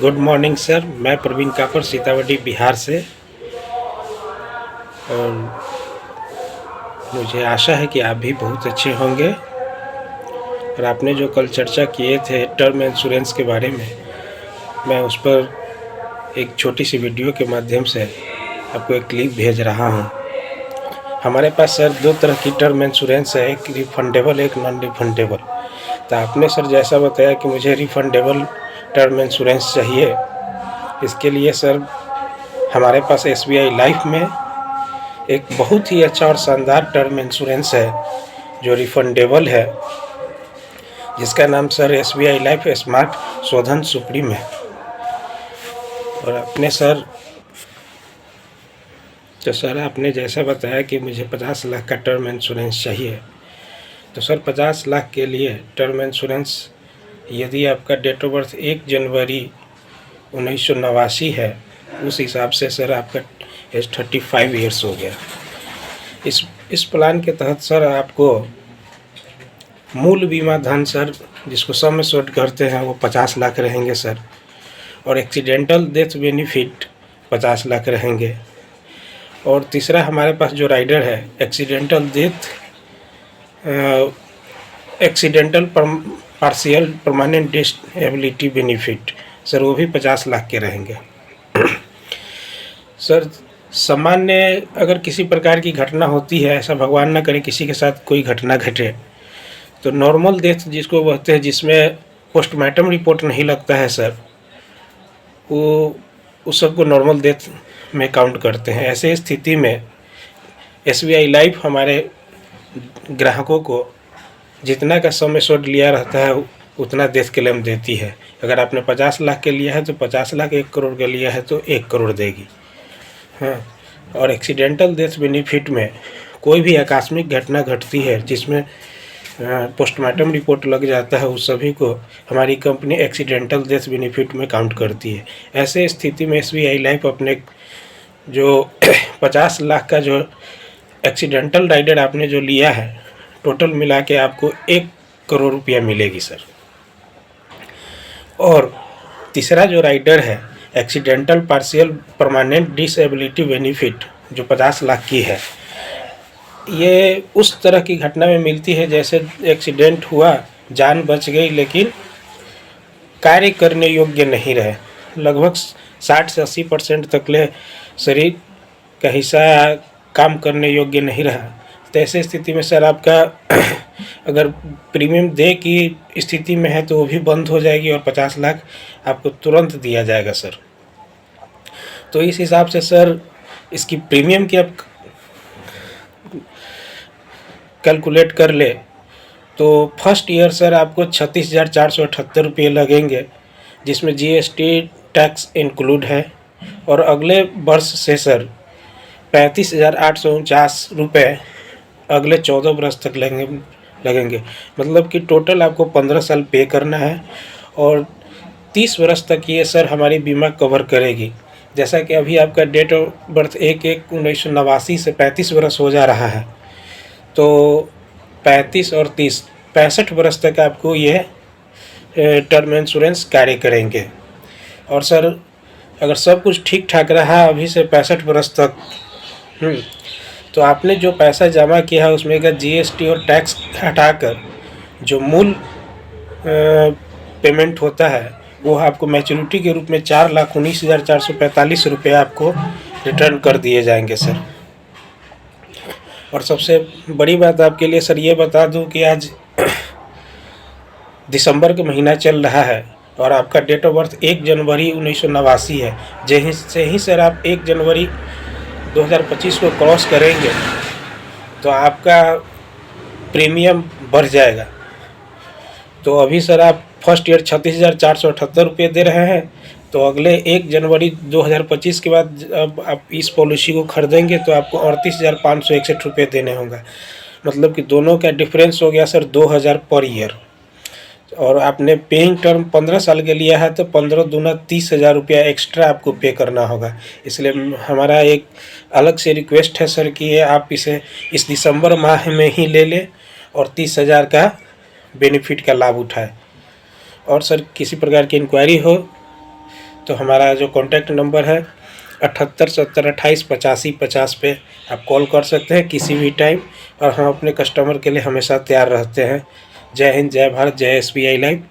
Good morning sir, मैं Praveen copper Sitamarhi Bihar से। और मुझे आशा है कि आप भी बहुत अच्छे होंगे। और आपने जो कल चर्चा किए थे टर्म इंश्योरेंस के बारे में, मैं उस पर एक छोटी सी वीडियो के माध्यम से आपको एक क्लिप भेज रहा हूं। हमारे पास सर दो तरह की टर्म इंश्योरेंस है, एक रिफंडेबल एक नॉन रिफंडेबल। तो आपने सर जैसा बताया कि मुझे रिफंडेबल टर्म इंश्योरेंस चाहिए, इसके लिए सर हमारे पास SBI लाइफ में एक बहुत ही अच्छा और शानदार टर्म इंश्योरेंस है जो रिफंडेबल है, जिसका नाम सर SBI लाइफ स्मार्ट शोधन सुप्रीम है। और अपने सर आपने जैसा बताया कि मुझे 50 लाख का टर्म इंश्योरेंस चाहिए, तो सर 50 लाख के लिए टर्म इंश्योरेंस, यदि आपका डेट ऑफ बर्थ 1 जनवरी 1989 है, उस हिसाब से सर आपका एज 35 ईयर्स हो गया। इस प्लान के तहत सर आपको मूल बीमा धन सर, जिसको सम एश्योर्ड करते हैं, वो 50 लाख रहेंगे सर। और एक्सीडेंटल डेथ बेनिफिट 50 लाख रहेंगे। और तीसरा हमारे पास जो राइडर है accidental death, accidental partial permanent disability benefit, sir वो भी 50 लाख के रहेंगे। सर सामान्य अगर किसी प्रकार की घटना होती है, ऐसा भगवान ना करे किसी के साथ कोई घटना घटे, तो नॉर्मल डेथ जिसको कहते हैं, जिसमें पोस्टमार्टम रिपोर्ट नहीं लगता है सर, वो उस सबको नॉर्मल डेथ में काउंट करते हैं। ऐसे स्थिति में SBI लाइफ हमारे ग्राहकों को जितना का सम एश्योर्ड लिया रहता है उतना डेथ क्लेम देती है। अगर आपने 50 लाख के लिया है तो 50 लाख, 1 करोड़ का लिया है तो 1 करोड़ देगी। हाँ, और एक्सीडेंटल डेथ बेनिफिट में कोई भी आकस्मिक घटना घटती है जिसमें पोस्टमार्टम रिपोर्ट लग जाता है, उस सभी को हमारी कंपनी एक्सीडेंटल डेथ बेनिफिट में काउंट करती है। ऐसे स्थिति में SBI लाइफ अपने जो 50 लाख का जो एक्सीडेंटल राइडर आपने जो लिया है, टोटल मिला के आपको 1 करोड़ रुपया मिलेगी सर। और तीसरा जो राइडर है accidental partial permanent disability benefit, जो 50 लाख की है, ये उस तरह की घटना में मिलती है जैसे एक्सीडेंट हुआ, जान बच गई, लेकिन कार्य करने योग्य नहीं रहे। लगभग 60 से 80% तक ले शरीर का हिस्सा काम करने योग्य नहीं रहा। तो ऐसे स्थिति में सर आपका अगर प्रीमियम दे की स्थिति में है तो वो भी बंद हो जाएगी और 50 लाख आपको तुरंत दिया जाएगा सर। तो इस हिसाब से सर इसकी प्रीमियम की आप कैलकुलेट कर ले तो फर्स्ट ईयर सर आपको 36,478 रुपये लगेंगे, जिसमें GST टैक्स इंक्लूड है। और अगले वर्ष से सर 35,849 रुपये अगले 14 वर्ष तक लगेंगे। मतलब कि टोटल आपको 15 साल पे करना है और 30 वर्ष तक ये सर हमारी बीमा कवर करेगी। जैसा कि अभी आपका डेट ऑफ बर्थ 1/1/1989 से 35 वर्ष हो जा रहा है, तो 35 और 30 65 वर्ष तक आपको ये टर्म इंश्योरेंस कार्य करेंगे। और सर अगर सब कुछ ठीक ठाक रहा अभी से 65 वर्ष तक, तो आपने जो पैसा जमा किया है उसमें का GST और टैक्स हटाकर जो मूल पेमेंट होता है वो आपको मैच्योरिटी के रूप में 4,19,445 रुपये आपको रिटर्न कर दिए जाएंगे सर। और सबसे बड़ी बात आपके लिए सर ये बता दूं कि आज दिसंबर का महीना चल रहा है और आपका डेट ऑफ बर्थ 1 जनवरी 1989 है। जैसे ही सर आप 1 जनवरी 2025 को क्रॉस करेंगे तो आपका प्रीमियम बढ़ जाएगा। तो अभी सर आप फर्स्ट ईयर 36,478 रुपये दे रहे हैं, तो अगले 1 जनवरी 2025 के बाद अब आप इस पॉलिसी को खरीदेंगे तो आपको 38,561 रुपये देने होंगे। मतलब कि दोनों का डिफरेंस हो गया सर 2,000 पर ईयर। और आपने पेइंग टर्म 15 साल के लिया है तो 15 दूना 30,000 रुपया एक्स्ट्रा आपको पे करना होगा। इसलिए हमारा एक अलग से रिक्वेस्ट है सर कि आप इसे इस दिसंबर माह में ही ले लें और 30,000 का बेनिफिट का लाभ उठाए। और सर किसी प्रकार की इंक्वायरी हो तो हमारा जो कॉन्टैक्ट नंबर है 78 70 28 85 50 पे आप कॉल कर सकते हैं किसी भी टाइम, और हम अपने कस्टमर के लिए हमेशा तैयार रहते हैं। जय हिंद, जय भारत, जय SBI लाइफ।